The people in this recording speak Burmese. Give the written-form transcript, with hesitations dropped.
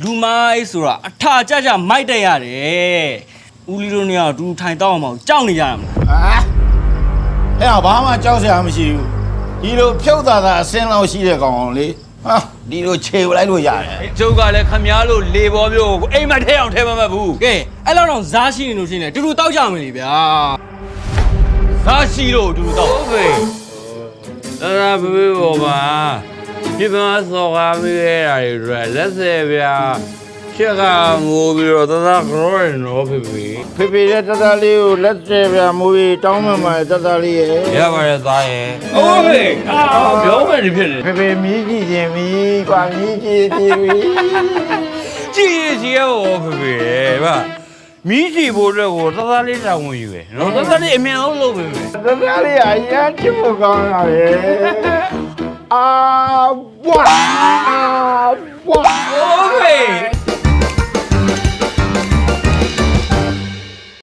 လူမိုင်းဆိုတာအထာကြကြမိုက်တက်ရတယ်ဦးလီတို့နေရာဒူထိုင်တော့အောင်ကြောက်နေကြရမအဲ့လားဘာမှကြောက်စရာမရှိဘူးဒီလိုဖြုတ်တာအစင်းလောက်ရှိတဲ့ကောင်လေဟာဒီလိုခြေလိုက်လို့ရတယ် ကျုပ်ကလည်းခမည်းလို့လေပေါ်မျိုးကိုအိမ်မထဲအောင်ထဲမမှတ်ဘူး ကဲအဲ့လောက်တော့ဇားရှိနေလို့ရှိနေတူတူတောက်ကြမယ်လေဗျာ သားရှိလို့တူတော့ဟုတ်ပဲဒါကဘေးပေါ်မှာဒီမှာစော်ကားမိခဲ့တာတွေလက်ဆယ်ဗျာချက်ကမိုးပြီးတော့သားကရောရင်တော့ဖေဖေ ဖေဖေရဲ့တသားလေးကိုလက်ကျဲပြမူကြီးတောင်းမှမှတသားလေးရဲ့ ရပါရဲ့သားရဲ့ဟုတ်ပဲပြောမယ်ဒီဖြစ်နေ ဖေဖေမြည်ကြည့်ခြင်းမြည်ကွာမြည်ကြည့်ခြင်းမြည် ကြည့်ရောဖေဖေဗျာမီးကြည့်ဖို့အတွက်ကိုသားလေးတောင်းဝင်ယူပဲနော်သားလေးအမြင်အောင်လုပ်ပဲ တသားလေးအရန်ချစ်ဖို့ကောင်းတာလေအာဘွားဘွား